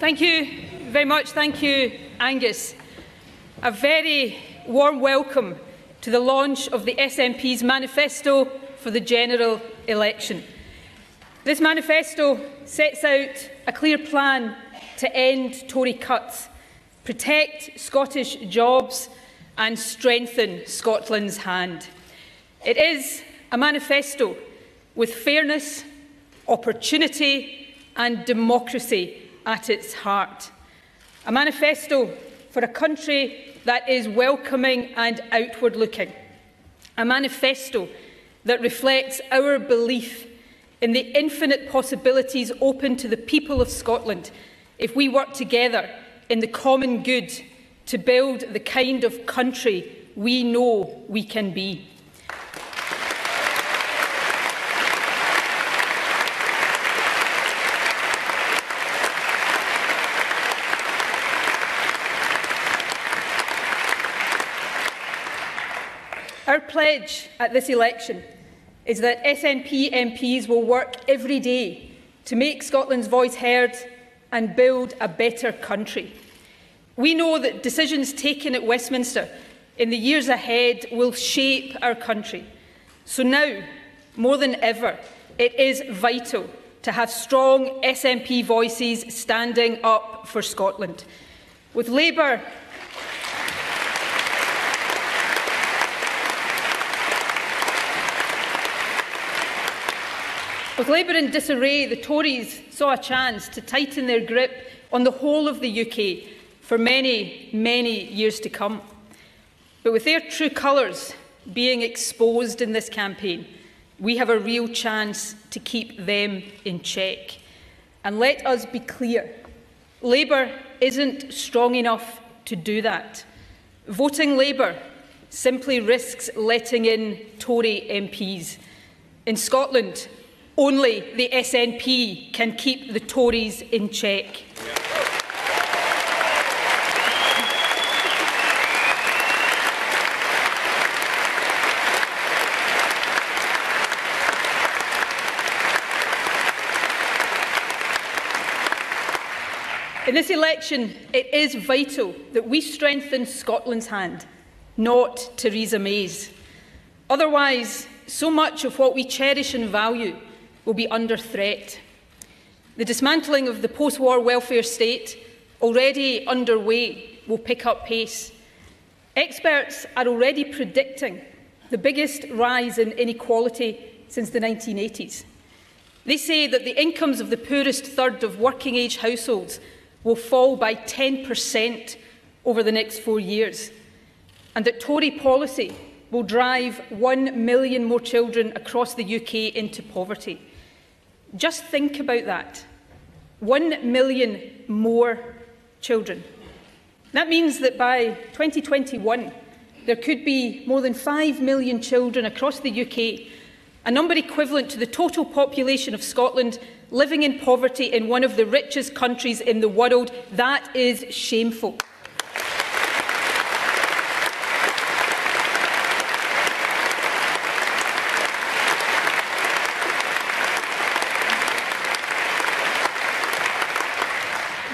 Thank you very much. Thank you, Angus. A very warm welcome to the launch of the SNP's Manifesto for the general election. This manifesto sets out a clear plan to end Tory cuts, protect Scottish jobs and strengthen Scotland's hand. It is a manifesto with fairness, opportunity and democracy at its heart. A manifesto for a country that is welcoming and outward-looking. A manifesto that reflects our belief in the infinite possibilities open to the people of Scotland if we work together in the common good to build the kind of country we know we can be. Our pledge at this election is that SNP MPs will work every day to make Scotland's voice heard and build a better country. We know that decisions taken at Westminster in the years ahead will shape our country. So now, more than ever, it is vital to have strong SNP voices standing up for Scotland. With Labour in disarray, the Tories saw a chance to tighten their grip on the whole of the UK for many, many years to come. But with their true colours being exposed in this campaign, we have a real chance to keep them in check. And let us be clear, Labour isn't strong enough to do that. Voting Labour simply risks letting in Tory MPs. In Scotland, only the SNP can keep the Tories in check. In this election, it is vital that we strengthen Scotland's hand, not Theresa May's. Otherwise, so much of what we cherish and value will be under threat. The dismantling of the post-war welfare state, already underway, will pick up pace. Experts are already predicting the biggest rise in inequality since the 1980s. They say that the incomes of the poorest third of working-age households will fall by 10% over the next 4 years, and that Tory policy will drive 1 million more children across the UK into poverty. Just think about that. 1 million more children. That means that by 2021, there could be more than 5 million children across the UK, a number equivalent to the total population of Scotland, living in poverty in one of the richest countries in the world. That is shameful.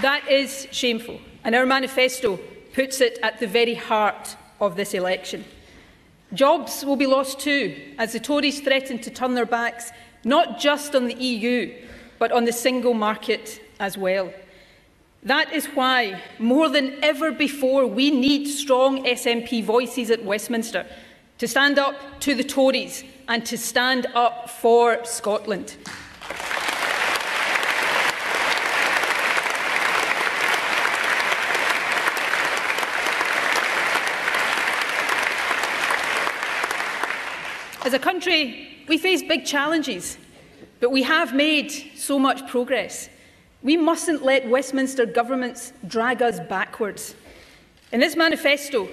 That is shameful, and our manifesto puts it at the very heart of this election. Jobs will be lost too, as the Tories threaten to turn their backs not just on the EU, but on the single market as well. That is why, more than ever before, we need strong SNP voices at Westminster to stand up to the Tories and to stand up for Scotland. As a country, we face big challenges, but we have made so much progress. We mustn't let Westminster governments drag us backwards. In this manifesto,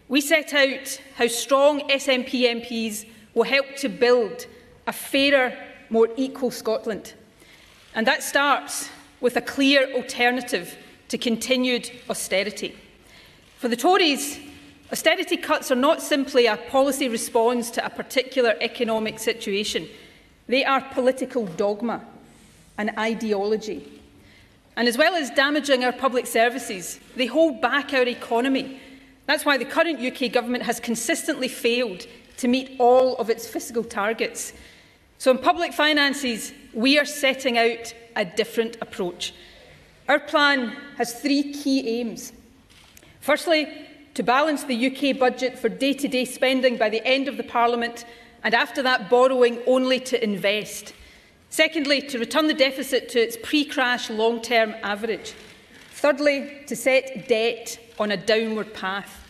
we set out how strong SNP MPs will help to build a fairer, more equal Scotland. And that starts with a clear alternative to continued austerity. For the Tories, austerity cuts are not simply a policy response to a particular economic situation. They are political dogma, an ideology. And as well as damaging our public services, they hold back our economy. That's why the current UK government has consistently failed to meet all of its fiscal targets. So in public finances, we are setting out a different approach. Our plan has three key aims. Firstly, to balance the UK budget for day-to-day spending by the end of the Parliament, and after that borrowing only to invest. Secondly, to return the deficit to its pre-crash long-term average. Thirdly, to set debt on a downward path.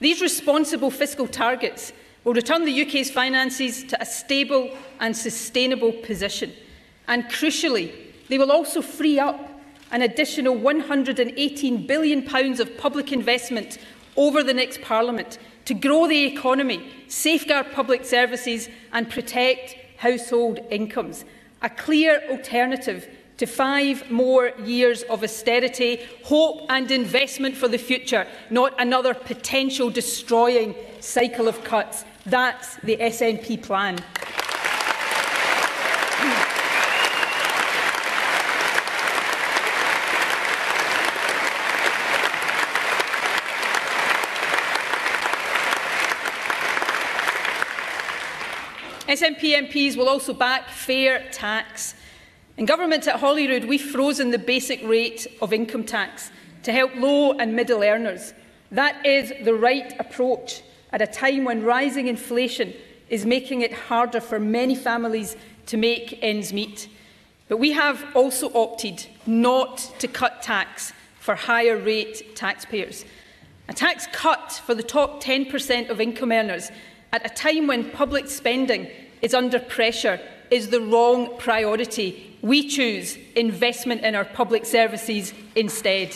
These responsible fiscal targets will return the UK's finances to a stable and sustainable position. And crucially, they will also free up an additional £118 billion of public investment over the next Parliament to grow the economy, safeguard public services and protect household incomes. A clear alternative to 5 more years of austerity, hope and investment for the future, not another potential destroying cycle of cuts. That's the SNP plan. SNP MPs will also back fair tax. In government at Holyrood, we've frozen the basic rate of income tax to help low and middle earners. That is the right approach at a time when rising inflation is making it harder for many families to make ends meet. But we have also opted not to cut tax for higher rate taxpayers. A tax cut for the top 10% of income earners at a time when public spending is under pressure is the wrong priority. We choose investment in our public services instead.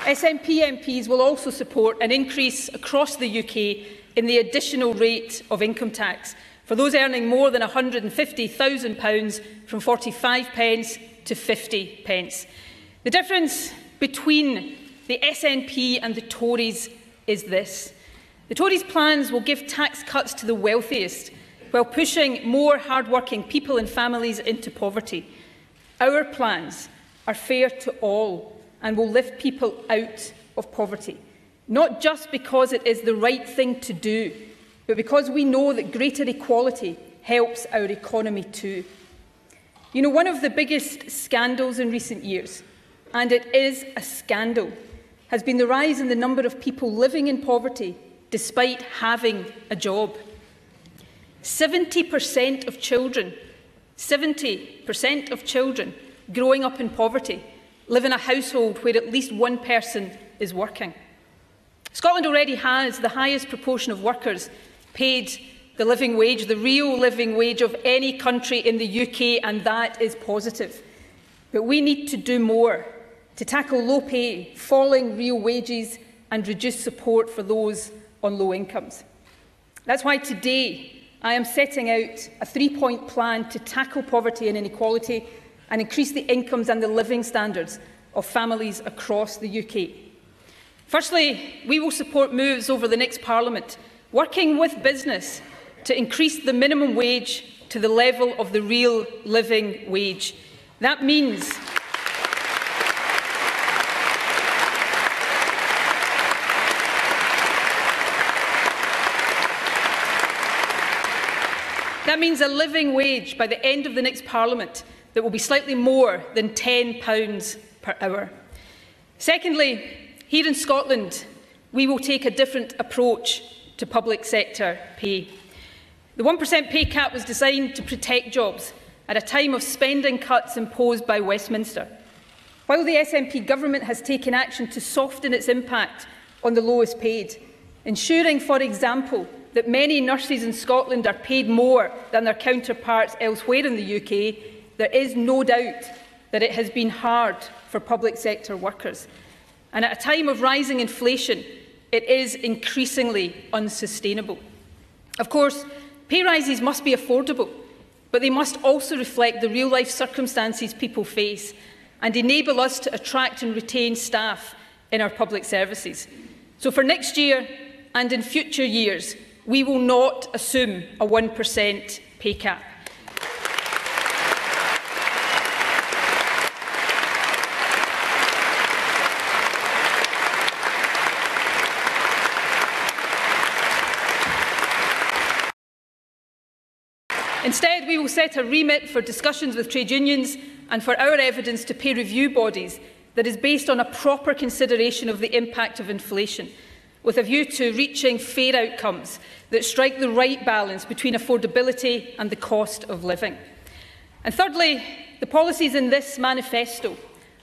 SNP MPs will also support an increase across the UK in the additional rate of income tax for those earning more than £150,000 from 45p to 50p. The difference between the SNP and the Tories is this. The Tories' plans will give tax cuts to the wealthiest while pushing more hard-working people and families into poverty. Our plans are fair to all and will lift people out of poverty, not just because it is the right thing to do, but because we know that greater equality helps our economy too. You know, one of the biggest scandals in recent years, and it is a scandal, has been the rise in the number of people living in poverty despite having a job. 70% of children, 70% of children growing up in poverty live in a household where at least one person is working. Scotland already has the highest proportion of workers paid the living wage, the real living wage of any country in the UK, and that is positive. But we need to do more to tackle low pay, falling real wages and reduce support for those on low incomes. That's why today I am setting out a 3-point plan to tackle poverty and inequality and increase the incomes and the living standards of families across the UK. Firstly, we will support moves over the next Parliament, working with business to increase the minimum wage to the level of the real living wage. That means a living wage by the end of the next Parliament that will be slightly more than £10 per hour. Secondly, here in Scotland, we will take a different approach to public sector pay. The 1% pay cap was designed to protect jobs at a time of spending cuts imposed by Westminster. While the SNP government has taken action to soften its impact on the lowest paid, ensuring, for example, that many nurses in Scotland are paid more than their counterparts elsewhere in the UK, there is no doubt that it has been hard for public sector workers. And at a time of rising inflation, it is increasingly unsustainable. Of course, pay rises must be affordable, but they must also reflect the real-life circumstances people face and enable us to attract and retain staff in our public services. So for next year and in future years, we will not assume a 1% pay cap. Instead, we will set a remit for discussions with trade unions and for our evidence to pay review bodies that is based on a proper consideration of the impact of inflation, with a view to reaching fair outcomes that strike the right balance between affordability and the cost of living. And thirdly, the policies in this manifesto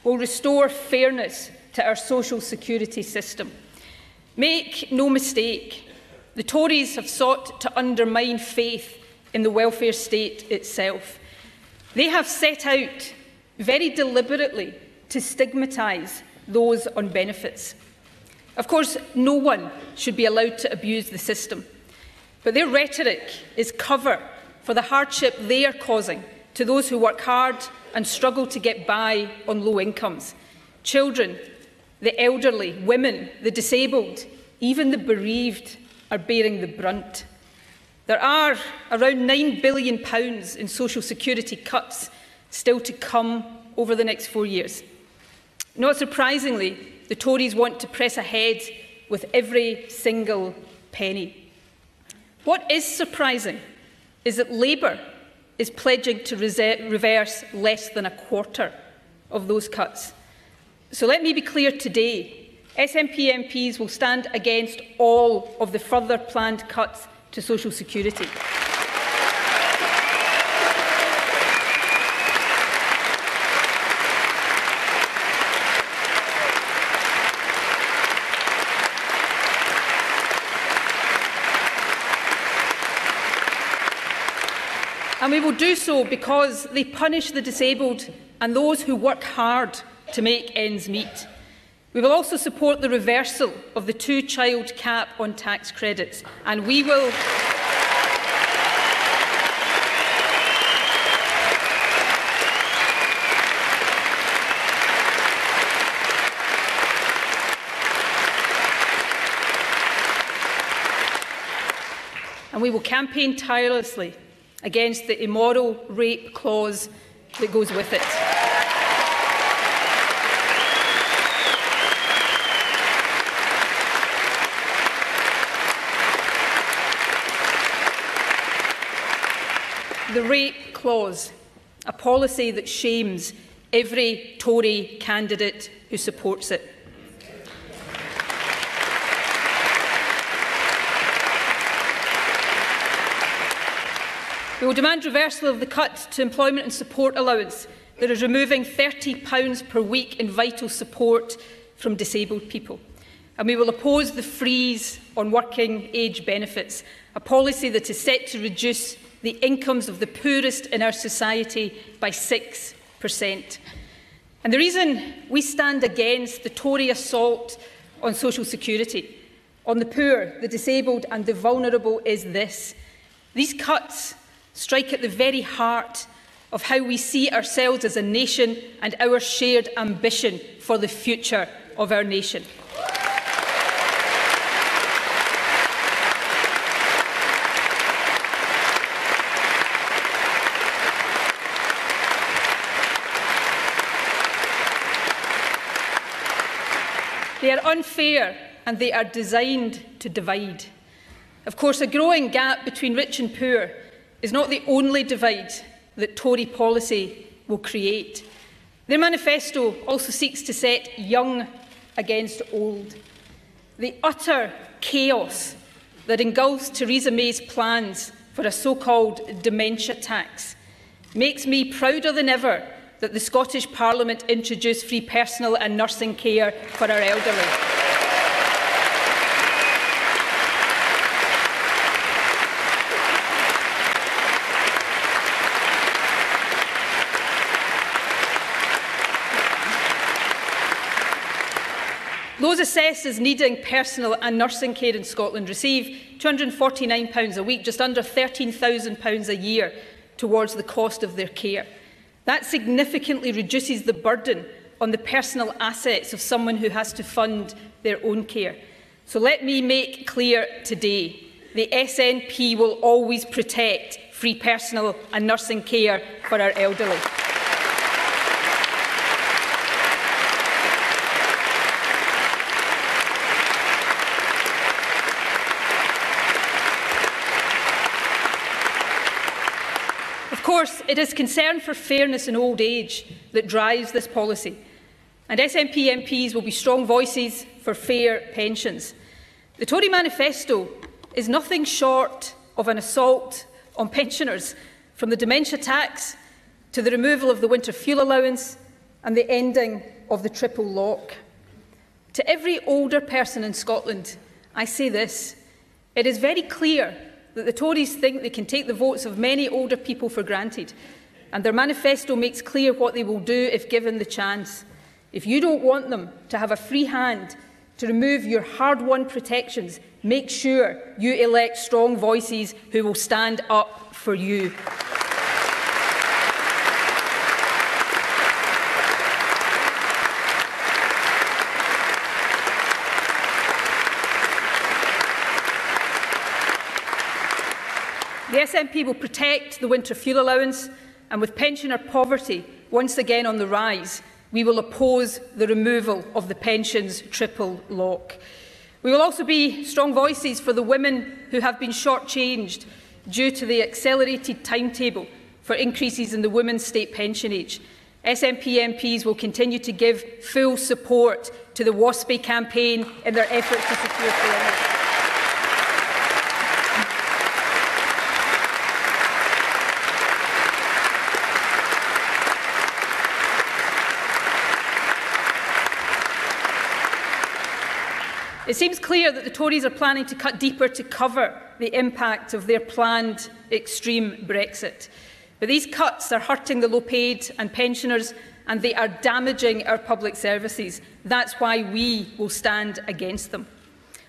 will restore fairness to our social security system. Make no mistake, the Tories have sought to undermine faith in the welfare state itself. They have set out very deliberately to stigmatise those on benefits. Of course, no one should be allowed to abuse the system, but their rhetoric is cover for the hardship they are causing to those who work hard and struggle to get by on low incomes. Children, the elderly, women, the disabled, even the bereaved are bearing the brunt. There are around £9 billion in social security cuts still to come over the next 4 years. Not surprisingly, the Tories want to press ahead with every single penny. What is surprising is that Labour is pledging to reverse less than a quarter of those cuts. So let me be clear today, SNP MPs will stand against all of the further planned cuts to social security. And we will do so because they punish the disabled and those who work hard to make ends meet. We will also support the reversal of the two-child cap on tax credits, and we will campaign tirelessly against the immoral rape clause that goes with it. The rape clause, a policy that shames every Tory candidate who supports it. We will demand reversal of the cut to employment and support allowance that is removing £30 per week in vital support from disabled people. And we will oppose the freeze on working age benefits, a policy that is set to reduce the incomes of the poorest in our society by 6%. And the reason we stand against the Tory assault on social security, on the poor, the disabled and the vulnerable is this. These cuts strike at the very heart of how we see ourselves as a nation and our shared ambition for the future of our nation. They are unfair and they are designed to divide. Of course, a growing gap between rich and poor is not the only divide that Tory policy will create. Their manifesto also seeks to set young against old. The utter chaos that engulfs Theresa May's plans for a so-called dementia tax makes me prouder than ever that the Scottish Parliament introduced free personal and nursing care for our elderly. Those assessed as needing personal and nursing care in Scotland receive £249 a week, just under £13,000 a year towards the cost of their care. That significantly reduces the burden on the personal assets of someone who has to fund their own care. So let me make clear today, the SNP will always protect free personal and nursing care for our elderly. Of course, it is concern for fairness in old age that drives this policy, and SNP MPs will be strong voices for fair pensions. The Tory Manifesto is nothing short of an assault on pensioners, from the dementia tax to the removal of the winter fuel allowance and the ending of the triple lock. To every older person in Scotland, I say this: it is very clear that the Tories think they can take the votes of many older people for granted, and their manifesto makes clear what they will do if given the chance. If you don't want them to have a free hand to remove your hard-won protections, make sure you elect strong voices who will stand up for you. The SNP will protect the winter fuel allowance, and with pensioner poverty once again on the rise, we will oppose the removal of the pensions triple lock. We will also be strong voices for the women who have been shortchanged due to the accelerated timetable for increases in the women's state pension age. SNP MPs will continue to give full support to the WASPI campaign in their efforts to secure fairness. It seems clear that the Tories are planning to cut deeper to cover the impact of their planned extreme Brexit. But these cuts are hurting the low-paid and pensioners, and they are damaging our public services. That's why we will stand against them.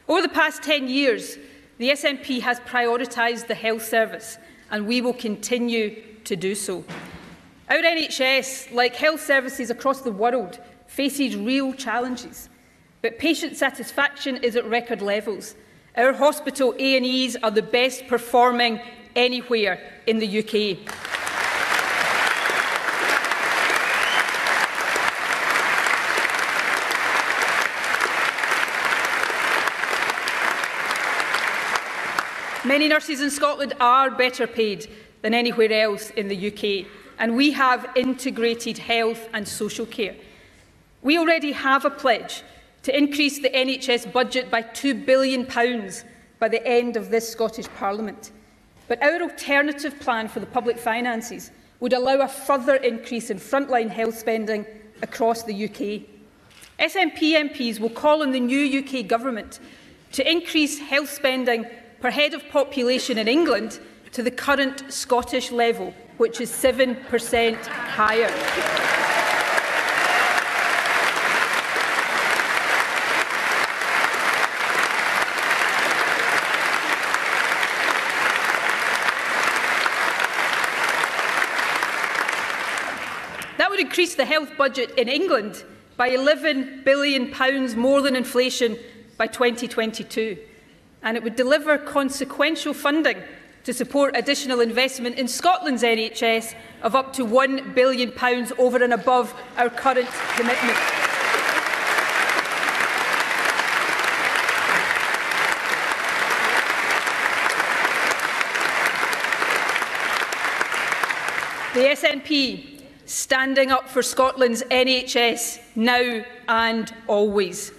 Over the past 10 years, the SNP has prioritised the health service, and we will continue to do so. Our NHS, like health services across the world, faces real challenges. But patient satisfaction is at record levels. Our hospital A&Es are the best performing anywhere in the UK. Many nurses in Scotland are better paid than anywhere else in the UK, and we have integrated health and social care. We already have a pledge to increase the NHS budget by £2 billion by the end of this Scottish Parliament. But our alternative plan for the public finances would allow a further increase in frontline health spending across the UK. SNP MPs will call on the new UK Government to increase health spending per head of population in England to the current Scottish level, which is 7% higher. That would increase the health budget in England by £11 billion more than inflation by 2022. And it would deliver consequential funding to support additional investment in Scotland's NHS of up to £1 billion over and above our current commitment. The SNP standing up for Scotland's NHS now and always.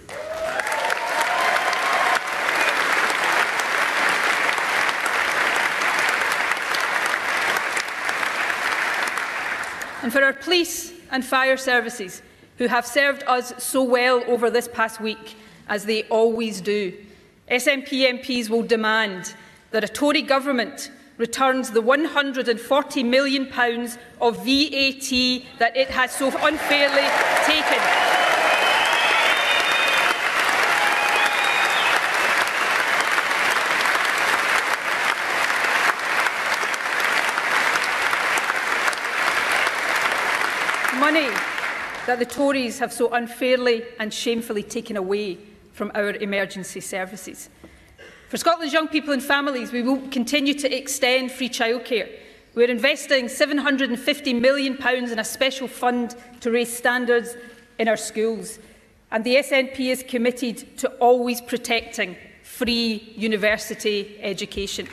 And for our police and fire services, who have served us so well over this past week, as they always do, SNP MPs will demand that a Tory government returns the £140 million of VAT that it has so unfairly taken. Money that the Tories have so unfairly and shamefully taken away from our emergency services. For Scotland's young people and families, we will continue to extend free childcare. We're investing £750 million in a special fund to raise standards in our schools. And the SNP is committed to always protecting free university education.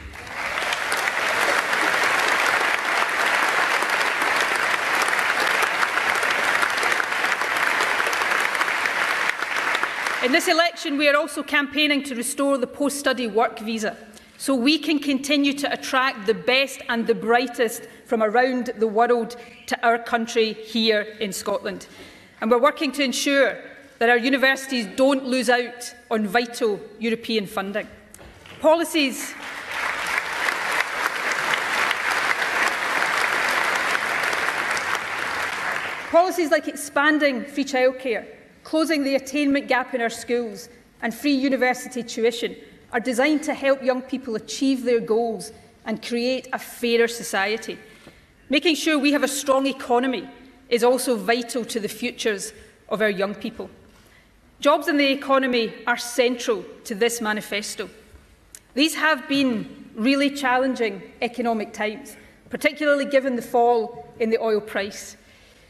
In this election, we are also campaigning to restore the post-study work visa, so we can continue to attract the best and the brightest from around the world to our country here in Scotland. And we're working to ensure that our universities don't lose out on vital European funding. Policies like expanding free childcare, closing the attainment gap in our schools and free university tuition are designed to help young people achieve their goals and create a fairer society. Making sure we have a strong economy is also vital to the futures of our young people. Jobs in the economy are central to this manifesto. These have been really challenging economic times, particularly given the fall in the oil price.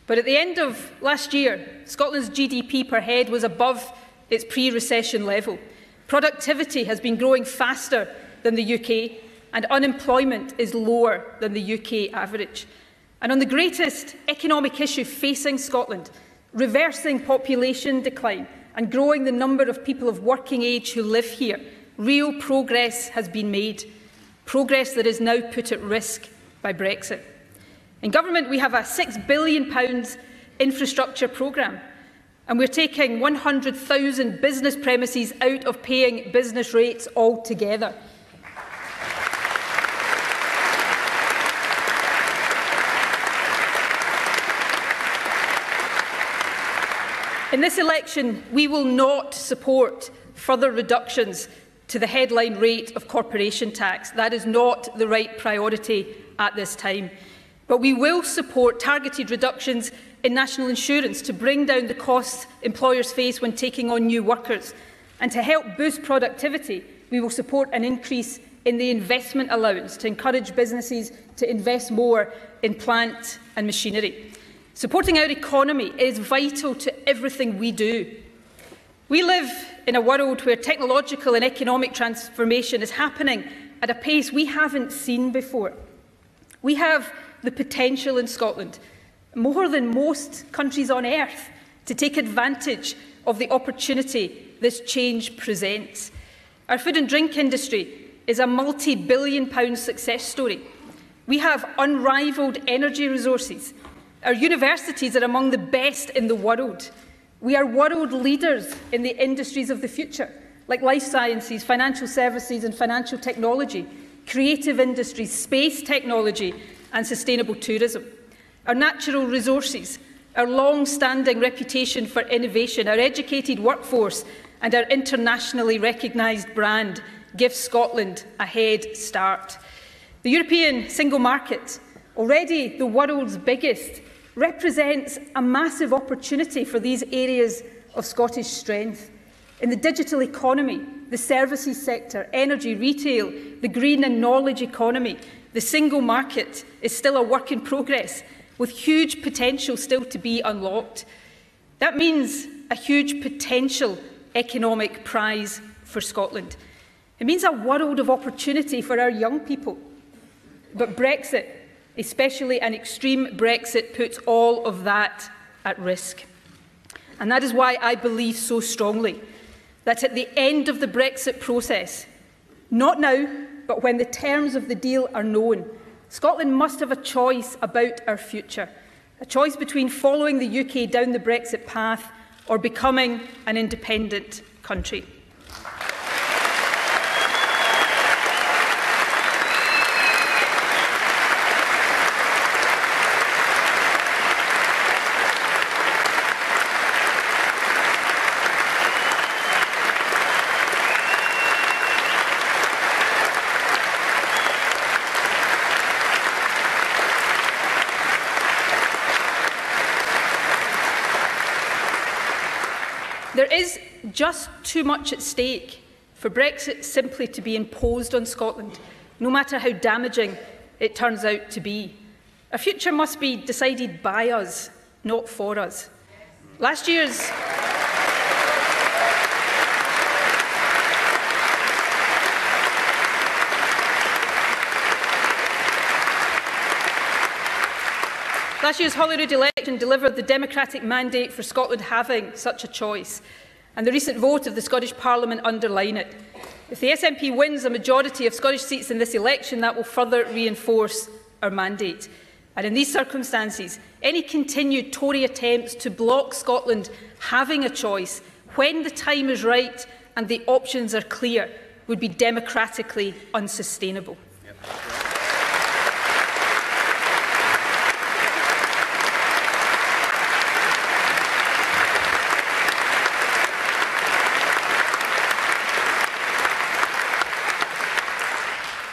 But at the end of last year, Scotland's GDP per head was above its pre-recession level. Productivity has been growing faster than the UK, and unemployment is lower than the UK average. And on the greatest economic issue facing Scotland, reversing population decline and growing the number of people of working age who live here, real progress has been made, progress that is now put at risk by Brexit. In government, we have a £6 billion infrastructure programme, and we're taking 100,000 business premises out of paying business rates altogether. In this election, we will not support further reductions to the headline rate of corporation tax. That is not the right priority at this time. But we will support targeted reductions in national insurance to bring down the costs employers face when taking on new workers. And to help boost productivity, we will support an increase in the investment allowance to encourage businesses to invest more in plant and machinery. Supporting our economy is vital to everything we do. We live in a world where technological and economic transformation is happening at a pace we haven't seen before. We have the potential in Scotland, more than most countries on earth, to take advantage of the opportunity this change presents. Our food and drink industry is a multi-billion-pound success story. We have unrivalled energy resources. Our universities are among the best in the world. We are world leaders in the industries of the future, like life sciences, financial services and financial technology, creative industries, space technology and sustainable tourism. Our natural resources, our long-standing reputation for innovation, our educated workforce and our internationally recognised brand give Scotland a head start. The European single market, already the world's biggest, represents a massive opportunity for these areas of Scottish strength. In the digital economy, the services sector, energy, retail, the green and knowledge economy, the single market is still a work in progress, with huge potential still to be unlocked. That means a huge potential economic prize for Scotland. It means a world of opportunity for our young people. But Brexit, especially an extreme Brexit, puts all of that at risk. And that is why I believe so strongly that at the end of the Brexit process, not now, but when the terms of the deal are known, Scotland must have a choice about our future, a choice between following the UK down the Brexit path or becoming an independent country. just too much at stake for Brexit simply to be imposed on Scotland, no matter how damaging it turns out to be. Our future must be decided by us, not for us. Last year's Holyrood election delivered the democratic mandate for Scotland having such a choice, and the recent vote of the Scottish Parliament underline it. If the SNP wins a majority of Scottish seats in this election, that will further reinforce our mandate. And in these circumstances, any continued Tory attempts to block Scotland having a choice when the time is right and the options are clear would be democratically unsustainable.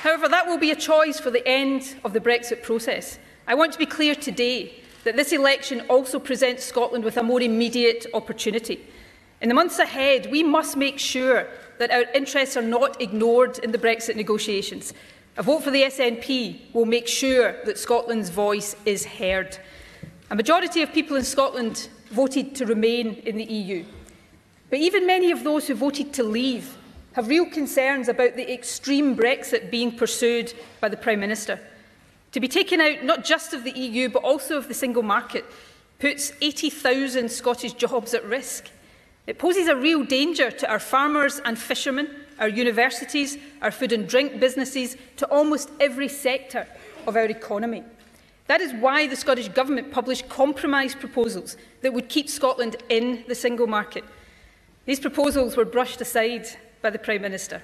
However, that will be a choice for the end of the Brexit process. I want to be clear today that this election also presents Scotland with a more immediate opportunity. In the months ahead, we must make sure that our interests are not ignored in the Brexit negotiations. A vote for the SNP will make sure that Scotland's voice is heard. A majority of people in Scotland voted to remain in the EU. But even many of those who voted to leave have real concerns about the extreme Brexit being pursued by the Prime Minister. To be taken out not just of the EU but also of the single market puts 80,000 Scottish jobs at risk. It poses a real danger to our farmers and fishermen, our universities, our food and drink businesses, to almost every sector of our economy. That is why the Scottish Government published compromise proposals that would keep Scotland in the single market. These proposals were brushed aside by the Prime Minister.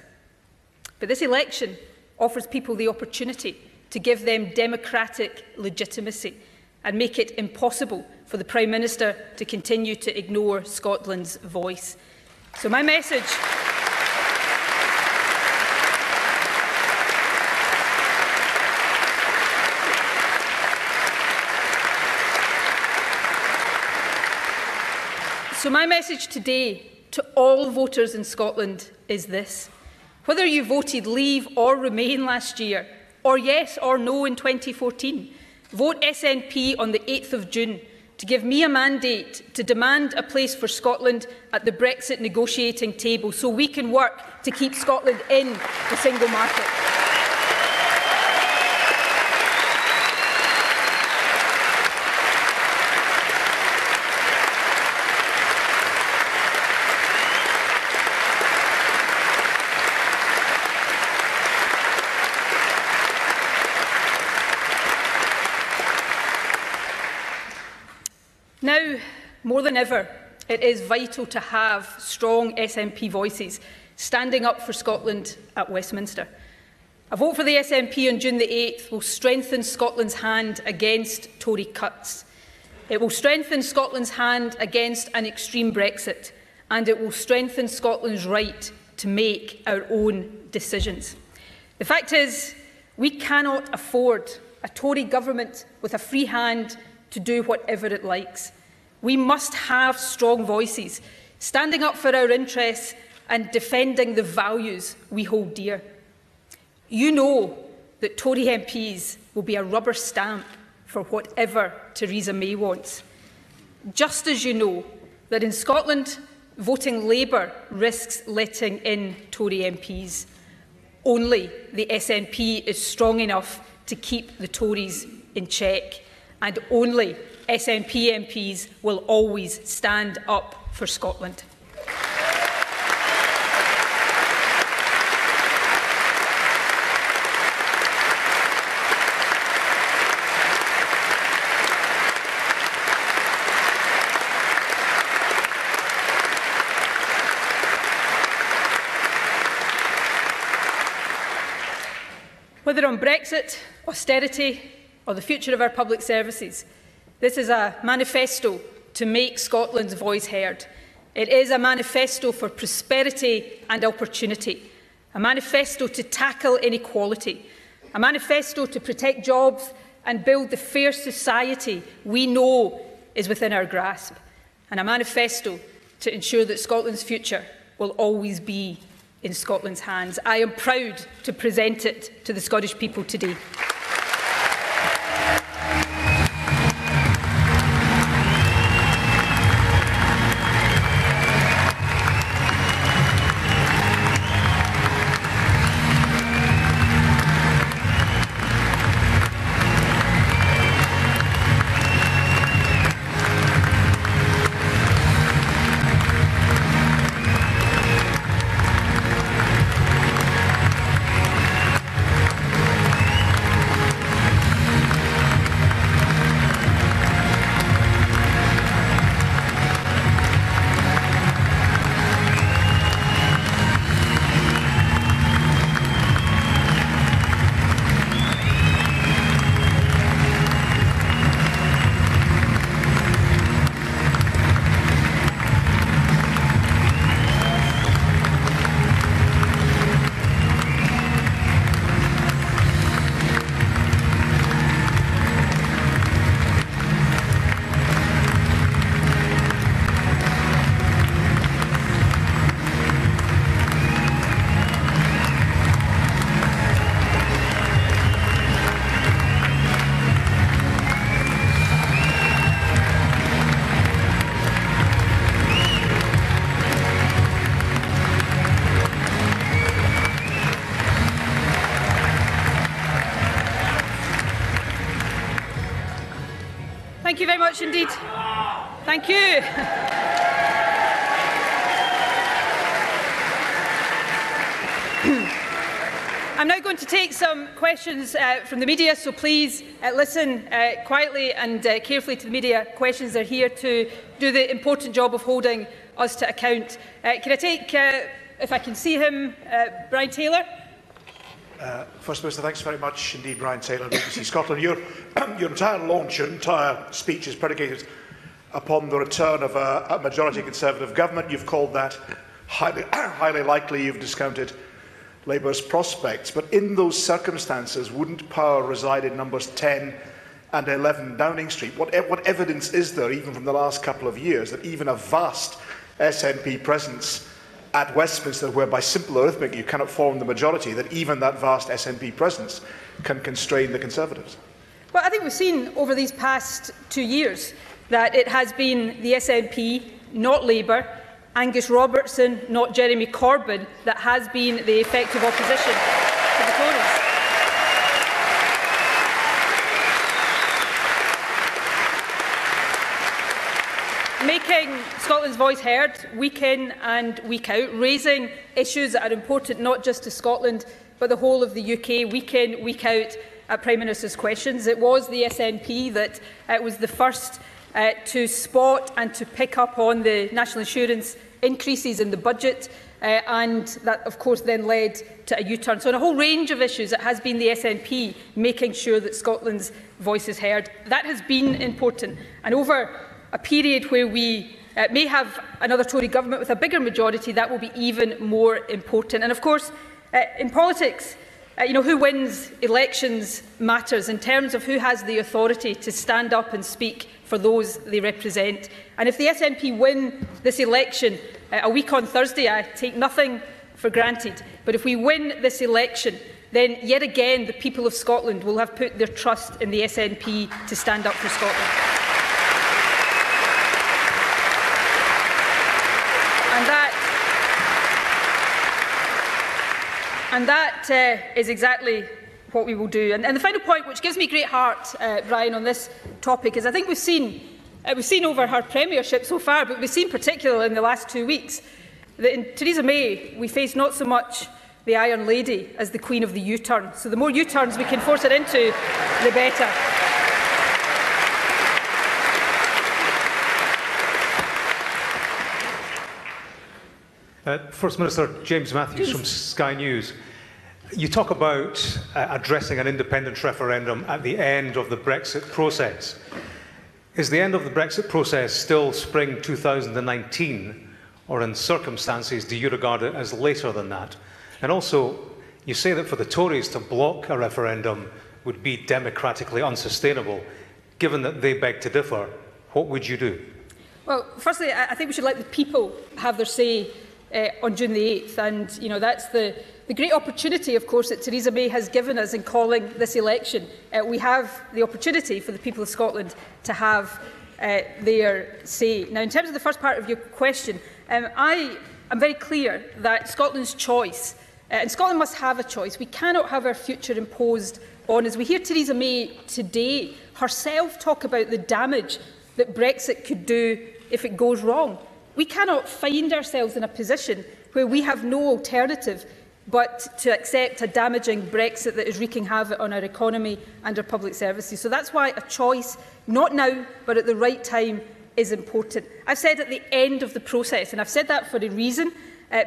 But this election offers people the opportunity to give them democratic legitimacy and make it impossible for the Prime Minister to continue to ignore Scotland's voice. So my message today to all voters in Scotland is this. Whether you voted leave or remain last year, or yes or no in 2014, vote SNP on the 8th of June to give me a mandate to demand a place for Scotland at the Brexit negotiating table so we can work to keep Scotland in the single market. Now, more than ever, it is vital to have strong SNP voices standing up for Scotland at Westminster. A vote for the SNP on June the 8th will strengthen Scotland's hand against Tory cuts. It will strengthen Scotland's hand against an extreme Brexit, and it will strengthen Scotland's right to make our own decisions. The fact is, we cannot afford a Tory government with a free hand to do whatever it likes. We must have strong voices, standing up for our interests and defending the values we hold dear. You know that Tory MPs will be a rubber stamp for whatever Theresa May wants. Just as you know that in Scotland, voting Labour risks letting in Tory MPs. Only the SNP is strong enough to keep the Tories in check, and only SNP MPs will always stand up for Scotland. Whether on Brexit, austerity, or the future of our public services, this is a manifesto to make Scotland's voice heard. It is a manifesto for prosperity and opportunity, a manifesto to tackle inequality, a manifesto to protect jobs and build the fair society we know is within our grasp, and a manifesto to ensure that Scotland's future will always be in Scotland's hands. I am proud to present it to the Scottish people today. Thank you very much indeed. Thank you. I'm now going to take some questions from the media, so please listen quietly and carefully to the media. Questions are here to do the important job of holding us to account. Can I take, if I can see him, Brian Taylor? First Minister, thanks very much indeed, Brian Taylor, BBC Scotland. Your entire launch, your entire speech is predicated upon the return of a majority Conservative government. You've called that highly likely. You've discounted Labour's prospects. But in those circumstances, wouldn't power reside in numbers 10 and 11 Downing Street? What evidence is there, even from the last couple of years, that even a vast SNP presence at Westminster, where by simple arithmetic you cannot form the majority, that even that vast SNP presence can constrain the Conservatives? Well, I think we've seen over these past 2 years that it has been the SNP, not Labour, Angus Robertson, not Jeremy Corbyn, that has been the effective opposition to the Tories. Making Scotland's voice heard week in and week out, raising issues that are important not just to Scotland but the whole of the UK week in, week out at Prime Minister's questions. It was the SNP that was the first to spot and to pick up on the national insurance increases in the budget, and that of course then led to a U-turn. So on a whole range of issues it has been the SNP making sure that Scotland's voice is heard. That has been important, and over a period where we may have another Tory government with a bigger majority, that will be even more important. And of course, in politics, who wins elections matters in terms of who has the authority to stand up and speak for those they represent. And if the SNP win this election a week on Thursday, I take nothing for granted. But if we win this election, then yet again the people of Scotland will have put their trust in the SNP to stand up for Scotland. And that is exactly what we will do. And the final point, which gives me great heart, Brian, on this topic, is I think we've seen over her premiership so far, but we've seen particularly in the last 2 weeks, that in Theresa May we face not so much the Iron Lady as the Queen of the U-turn. So the more U-turns we can force it into, the better. First Minister James Matthews from Sky News. You talk about addressing an independence referendum at the end of the Brexit process. Is the end of the Brexit process still spring 2019, or in circumstances do you regard it as later than that? And also, you say that for the Tories to block a referendum would be democratically unsustainable. Given that they beg to differ, what would you do? Well, firstly, I think we should let the people have their say on June the 8th, and that's the great opportunity, of course, that Theresa May has given us in calling this election. We have the opportunity for the people of Scotland to have their say. Now, in terms of the first part of your question, I am very clear that Scotland's choice, and Scotland must have a choice. We cannot have our future imposed on us. We hear Theresa May today herself talk about the damage that Brexit could do if it goes wrong. We cannot find ourselves in a position where we have no alternative but to accept a damaging Brexit that is wreaking havoc on our economy and our public services. So that's why a choice, not now, but at the right time, is important. I've said at the end of the process, and I've said that for a reason,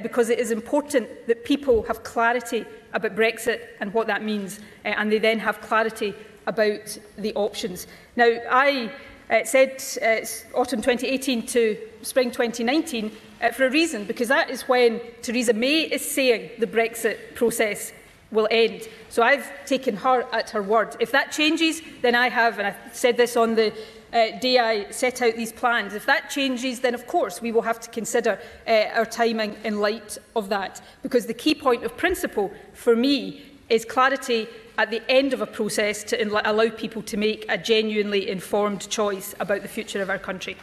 because it is important that people have clarity about Brexit and what that means, and they then have clarity about the options. Now, I said autumn 2018 to spring 2019 for a reason, because that is when Theresa May is saying the Brexit process will end. So I've taken her at her word. If that changes, then I have, and I said this on the day I set out these plans, if that changes, then of course we will have to consider our timing in light of that. Because the key point of principle for me is clarity at the end of a process to allow people to make a genuinely informed choice about the future of our country.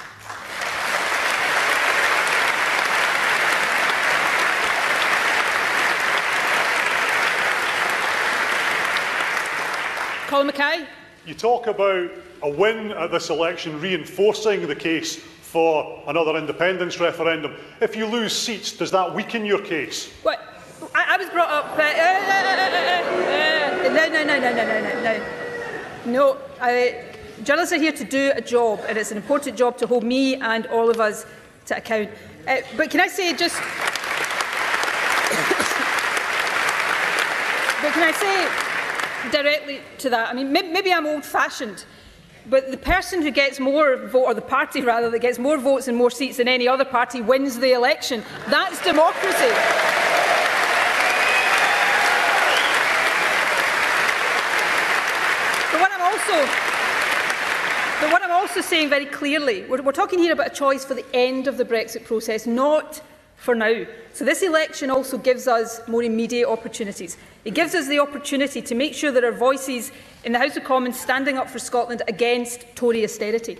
Colin Mackay. You talk about a win at this election reinforcing the case for another independence referendum. If you lose seats, does that weaken your case? What? I was brought up... No. Journalists are here to do a job, and it's an important job to hold me and all of us to account. But can I say just... but can I say directly to that? I mean, maybe I'm old-fashioned, but the person who gets more vote, or the party rather, that gets more votes and more seats than any other party wins the election. That's democracy. But what I'm also saying very clearly, we're talking here about a choice for the end of the Brexit process, not for now. So this election also gives us more immediate opportunities. It gives us the opportunity to make sure that our voices in the House of Commons standing up for Scotland against Tory austerity.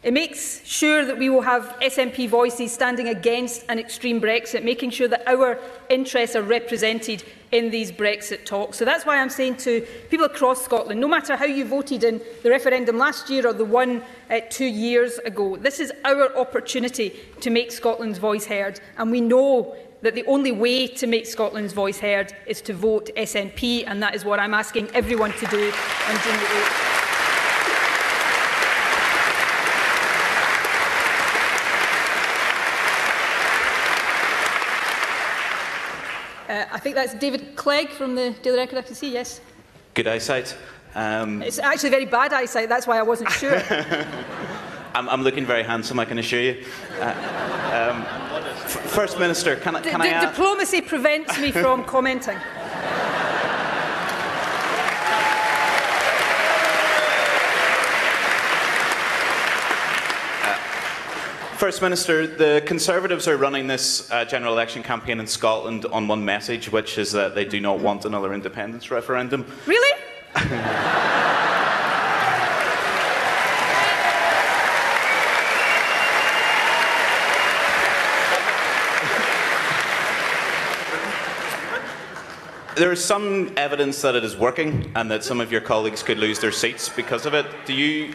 It makes sure that we will have SNP voices standing against an extreme Brexit, making sure that our interests are represented in these Brexit talks. So that's why I'm saying to people across Scotland, no matter how you voted in the referendum last year or the one 2 years ago, this is our opportunity to make Scotland's voice heard. And we know that the only way to make Scotland's voice heard is to vote SNP, and that is what I'm asking everyone to do on June the 8th. I think that's David Clegg from the Daily Record. I can see, yes. Good eyesight. It's actually very bad eyesight. That's why I wasn't sure. I'm looking very handsome, I can assure you. First Minister, can I ask... Diplomacy prevents me from commenting. First Minister, the Conservatives are running this general election campaign in Scotland on one message, which is that they do not want another independence referendum. Really? There is some evidence that it is working and that some of your colleagues could lose their seats because of it. Do you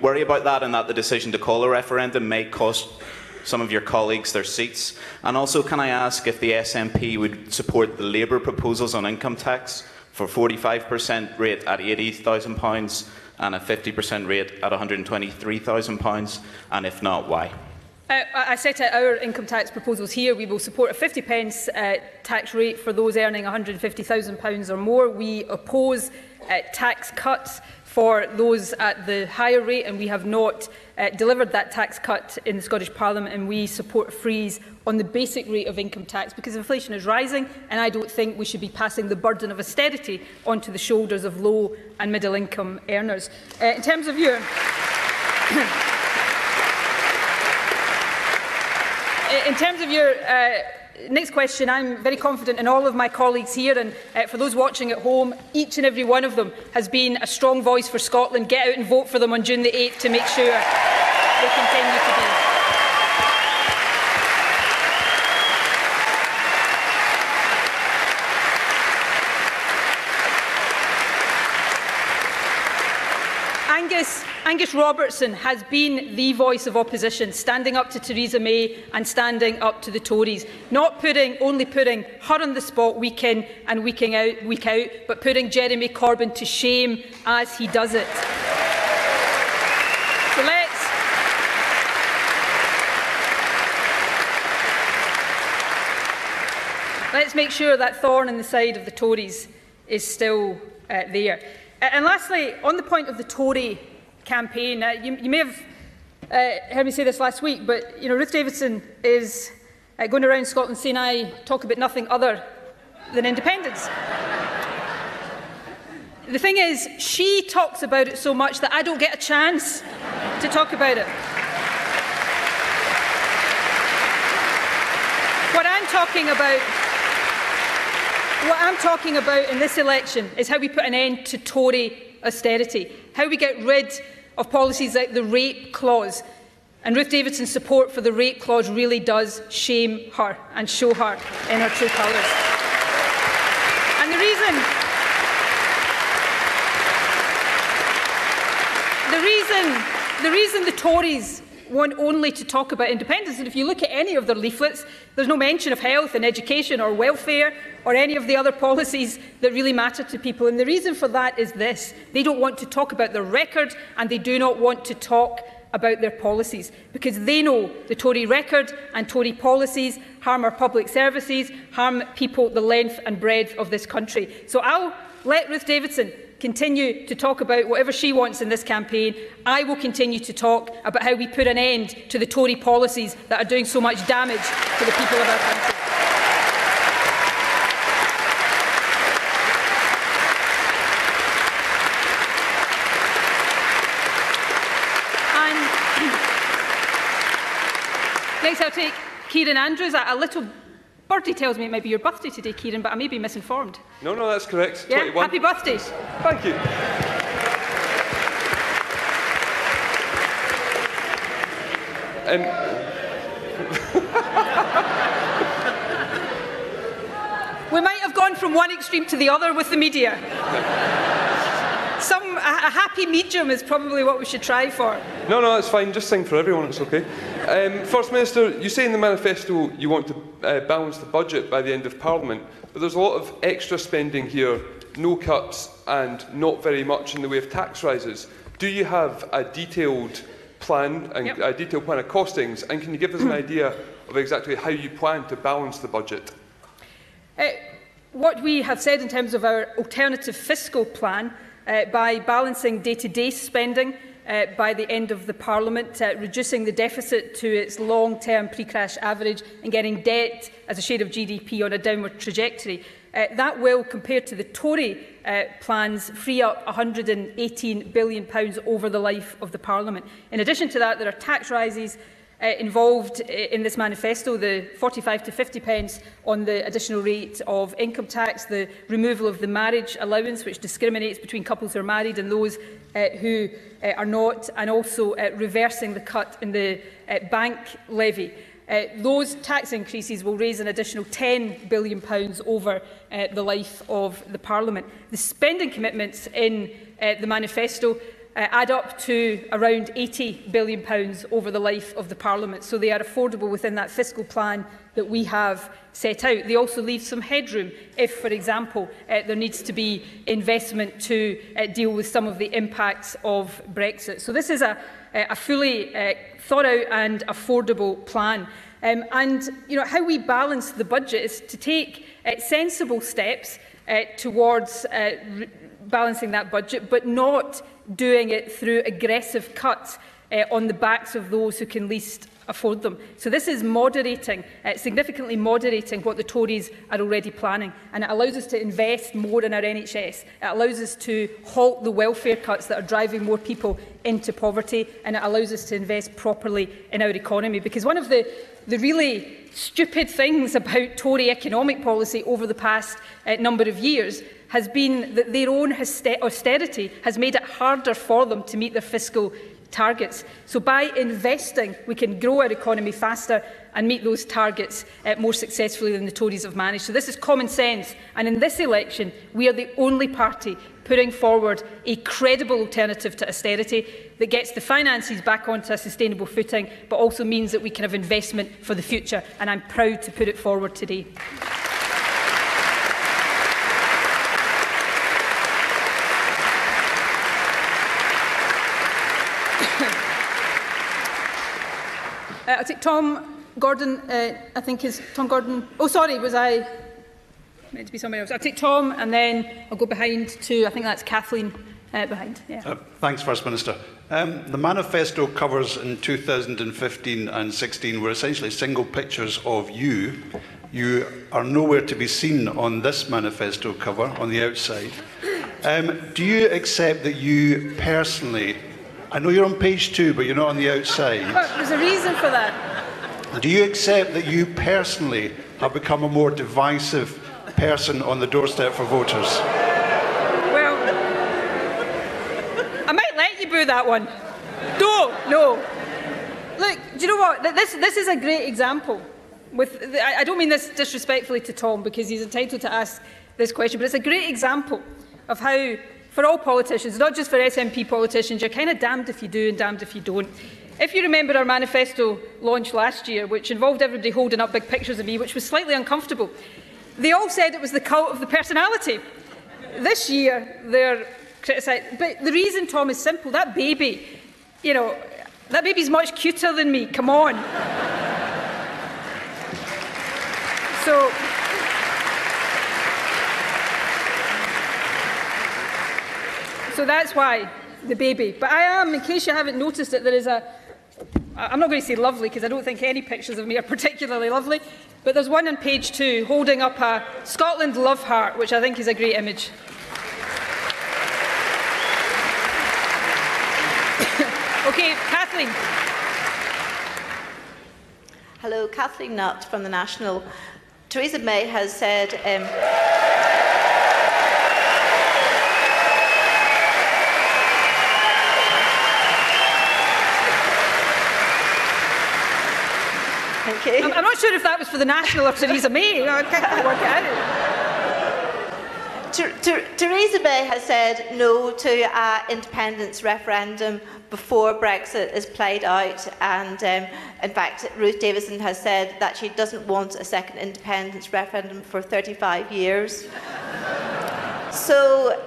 worry about that, and that the decision to call a referendum may cost some of your colleagues their seats? And also, can I ask if the SNP would support the Labour proposals on income tax for 45% rate at £80,000 and a 50% rate at £123,000, and if not, why? I set out our income tax proposals here. We will support a 50p tax rate for those earning £150,000 or more. We oppose tax cuts for those at the higher rate, and we have not delivered that tax cut in the Scottish Parliament, and we support a freeze on the basic rate of income tax because inflation is rising, and I don't think we should be passing the burden of austerity onto the shoulders of low and middle income earners. In terms of your... In terms of your next question, I'm very confident in all of my colleagues here, and for those watching at home, each and every one of them has been a strong voice for Scotland. Get out and vote for them on June the 8th to make sure they continue to be. Angus Robertson has been the voice of opposition, standing up to Theresa May and standing up to the Tories, not only putting her on the spot week in and week out, but putting Jeremy Corbyn to shame as he does it. So let's make sure that thorn in the side of the Tories is still there. And lastly, on the point of the Tory campaign, you may have heard me say this last week, but Ruth Davidson is going around Scotland saying I talk about nothing other than independence. The thing is, she talks about it so much that I don't get a chance to talk about it. What I'm talking about in this election is how we put an end to Tory austerity, how we get rid of policies like the rape clause. And Ruth Davidson's support for the rape clause really does shame her and show her in her true colours. And the reason the Tories want only to talk about independence, and if you look at any of their leaflets, there's no mention of health and education or welfare or any of the other policies that really matter to people. And the reason for that is this: they don't want to talk about their record, and they do not want to talk about their policies, because they know the Tory record and Tory policies harm our public services, harm people the length and breadth of this country. So I'll let Ruth Davidson continue to talk about whatever she wants in this campaign. I will continue to talk about how we put an end to the Tory policies that are doing so much damage to the people of our country. And next I'll take Kieran Andrews. A little birdie tells me it might be your birthday today, Kieran, but I may be misinformed. No, that's correct. Yeah? 21. Happy birthday. Thank you. We might have gone from one extreme to the other with the media. A happy medium is probably what we should try for. No, that's fine. Just sing for everyone. It's okay. First Minister, you say in the manifesto you want to balance the budget by the end of Parliament, but there's a lot of extra spending here, no cuts and not very much in the way of tax rises. Do you have a detailed plan and a detailed plan of costings, and can you give us an idea of exactly how you plan to balance the budget? What we have said in terms of our alternative fiscal plan, by balancing day-to-day spending by the end of the Parliament, reducing the deficit to its long-term pre-crash average and getting debt as a share of GDP on a downward trajectory. That will, compared to the Tory plans, free up £118 billion over the life of the Parliament. In addition to that, there are tax rises involved in this manifesto, the 45 to 50 pence on the additional rate of income tax, the removal of the marriage allowance, which discriminates between couples who are married and those who are not, and also reversing the cut in the bank levy. Those tax increases will raise an additional £10 billion over the life of the Parliament. The spending commitments in the manifesto add up to around £80 billion over the life of the Parliament, so they are affordable within that fiscal plan that we have set out. They also leave some headroom if, for example, there needs to be investment to deal with some of the impacts of Brexit. So this is a fully thought out and affordable plan. And how we balance the budget is to take sensible steps towards balancing that budget, but not doing it through aggressive cuts on the backs of those who can least afford them. So this is moderating, significantly moderating what the Tories are already planning, and it allows us to invest more in our NHS. It allows us to halt the welfare cuts that are driving more people into poverty, and it allows us to invest properly in our economy. Because one of the really stupid things about Tory economic policy over the past number of years has been that their own austerity has made it harder for them to meet their fiscal targets. So by investing, we can grow our economy faster and meet those targets more successfully than the Tories have managed. So this is common sense, and in this election we are the only party putting forward a credible alternative to austerity that gets the finances back onto a sustainable footing, but also means that we can have investment for the future, and I'm proud to put it forward today. I'll take Tom Gordon. I think is Tom Gordon. Oh, sorry, was I meant to be somebody else? I'll take Tom, and then I'll go behind to, I think that's Kathleen behind. Yeah. Thanks, First Minister. The manifesto covers in 2015 and 16 were essentially single pictures of you. You are nowhere to be seen on this manifesto cover on the outside. Do you accept that you personally, I know you're on page 2, but you're not on the outside. Well, there's a reason for that. Do you accept that you personally have become a more divisive person on the doorstep for voters? Well, I might let you boo that one. No. Look, do you know what? This is a great example. I don't mean this disrespectfully to Tom, because he's entitled to ask this question, but it's a great example of how, for all politicians, not just for SNP politicians, you're kind of damned if you do and damned if you don't. If you remember our manifesto launch last year, which involved everybody holding up big pictures of me, which was slightly uncomfortable, they all said it was the cult of the personality. This year, they're criticised. But the reason, Tom, is simple. That baby, that baby's much cuter than me. Come on. So that's why, the baby. But I am, in case you haven't noticed it, there is I'm not going to say lovely, because I don't think any pictures of me are particularly lovely, but there's one on page 2 holding up a Scotland love heart, which I think is a great image. OK, Kathleen. Hello, Kathleen Nutt from The National. Theresa May has said... Thank you. I'm not sure if that was for The National or Theresa May. I can't quite work it out. Theresa May has said no to an independence referendum before Brexit is played out, and in fact Ruth Davidson has said that she doesn't want a second independence referendum for 35 years. So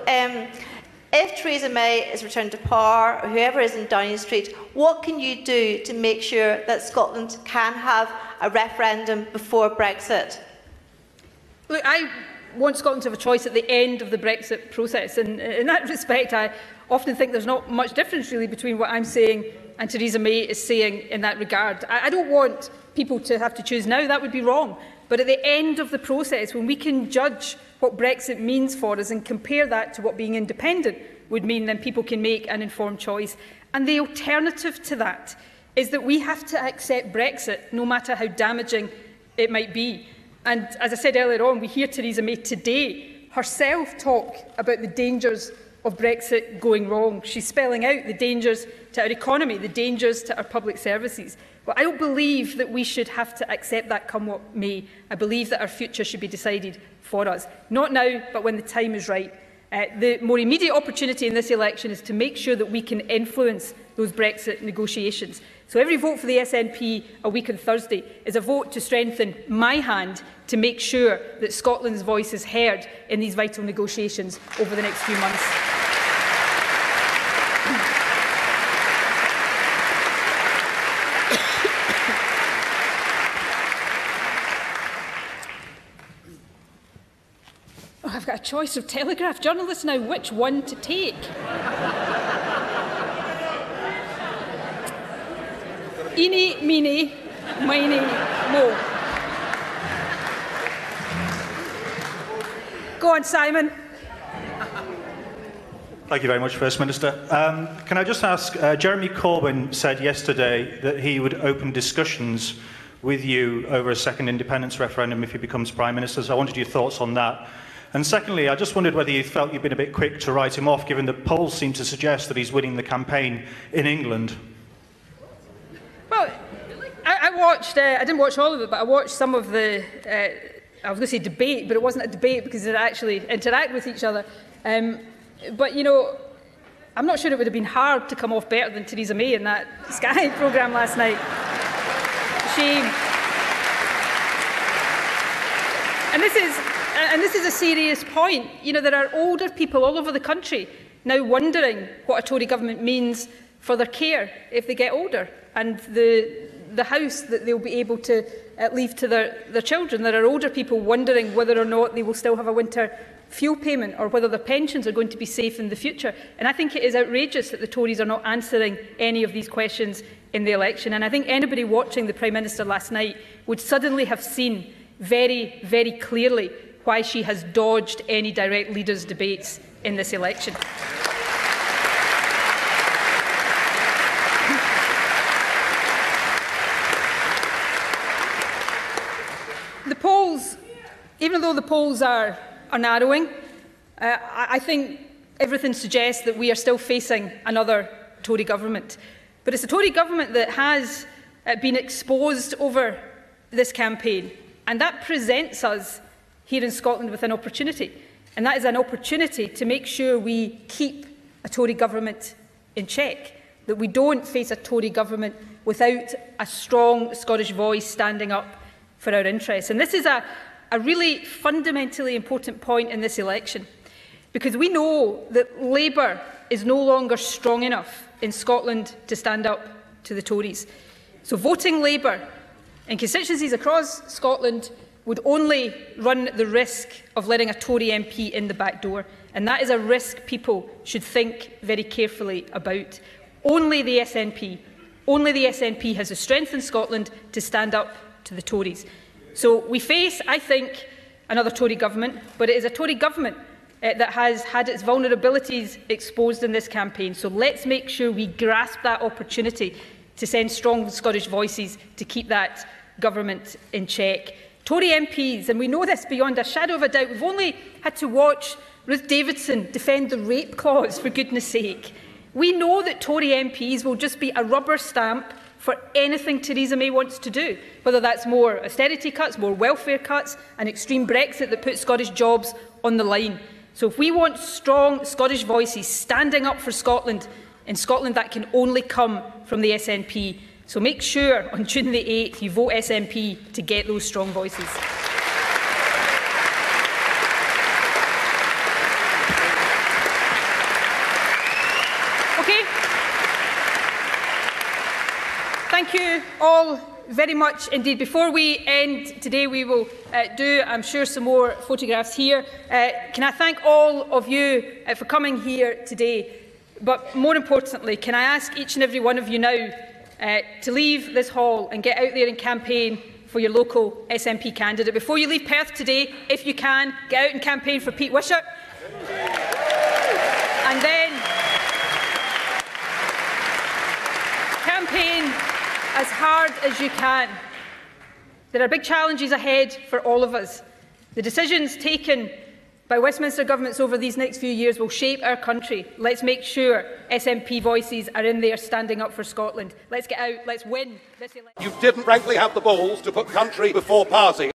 if Theresa May is returned to power, or whoever is in Downing Street, what can you do to make sure that Scotland can have a referendum before Brexit? Look, I want Scotland to have a choice at the end of the Brexit process, and in that respect I often think there's not much difference really between what I'm saying and Theresa May is saying in that regard. I don't want people to have to choose now, that would be wrong. But at the end of the process, when we can judge what Brexit means for us and compare that to what being independent would mean, then people can make an informed choice. And the alternative to that is that we have to accept Brexit, no matter how damaging it might be. And as I said earlier on, we hear Theresa May today herself talk about the dangers of Brexit going wrong. She's spelling out the dangers to our economy, the dangers to our public services. Well, I don't believe that we should have to accept that come what may. I believe that our future should be decided for us. Not now, but when the time is right. The more immediate opportunity in this election is to make sure that we can influence those Brexit negotiations. So every vote for the SNP a week on Thursday is a vote to strengthen my hand to make sure that Scotland's voice is heard in these vital negotiations over the next few months. I've got a choice of Telegraph journalists now, which one to take. Eeny, meeny, miny, mo. Go on, Simon. Thank you very much, First Minister. Can I just ask, Jeremy Corbyn said yesterday that he would open discussions with you over a second independence referendum if he becomes Prime Minister. So I wanted your thoughts on that. And secondly, I just wondered whether you felt you'd been a bit quick to write him off, given that polls seem to suggest that he's winning the campaign in England. Well, I watched, I didn't watch all of it, but I watched some of the, I was going to say debate, but it wasn't a debate because they actually interact with each other. But, you know, I'm not sure it would have been hard to come off better than Theresa May in that Sky programme last night. Shame. And this is a serious point. You know, there are older people all over the country now wondering what a Tory government means for their care if they get older and the house that they'll be able to leave to their children. There are older people wondering whether or not they will still have a winter fuel payment or whether their pensions are going to be safe in the future. And I think it is outrageous that the Tories are not answering any of these questions in the election. And I think anybody watching the Prime Minister last night would suddenly have seen very, very clearly why she has dodged any direct leaders' debates in this election. The polls, even though the polls are narrowing, I think everything suggests that we are still facing another Tory government. But it's a Tory government that has been exposed over this campaign, and that presents us here in Scotland with an opportunity. And that is an opportunity to make sure we keep a Tory government in check, that we don't face a Tory government without a strong Scottish voice standing up for our interests. And this is a really fundamentally important point in this election, because we know that Labour is no longer strong enough in Scotland to stand up to the Tories. So voting Labour in constituencies across Scotland would only run the risk of letting a Tory MP in the back door, and that is a risk people should think very carefully about. Only the SNP has the strength in Scotland to stand up to the Tories. So we face, I think, another Tory government, but it is a Tory government that has had its vulnerabilities exposed in this campaign. So let's make sure we grasp that opportunity to send strong Scottish voices to keep that government in check. Tory MPs, and we know this beyond a shadow of a doubt, we've only had to watch Ruth Davidson defend the rape clause, for goodness sake. We know that Tory MPs will just be a rubber stamp for anything Theresa May wants to do, whether that's more austerity cuts, more welfare cuts, an extreme Brexit that puts Scottish jobs on the line. So if we want strong Scottish voices standing up for Scotland, in Scotland that can only come from the SNP. So make sure on June the 8th you vote SNP to get those strong voices. Okay. Thank you all very much indeed. Before we end today, we will do, I'm sure, some more photographs here. Can I thank all of you for coming here today? But more importantly, can I ask each and every one of you now to leave this hall and get out there and campaign for your local SNP candidate. Before you leave Perth today, if you can, get out and campaign for Pete Wishart. And then campaign as hard as you can. There are big challenges ahead for all of us. The decisions taken by Westminster governments over these next few years will shape our country. Let's make sure SNP voices are in there standing up for Scotland. Let's get out, let's win this election. You didn't frankly have the balls to put country before party.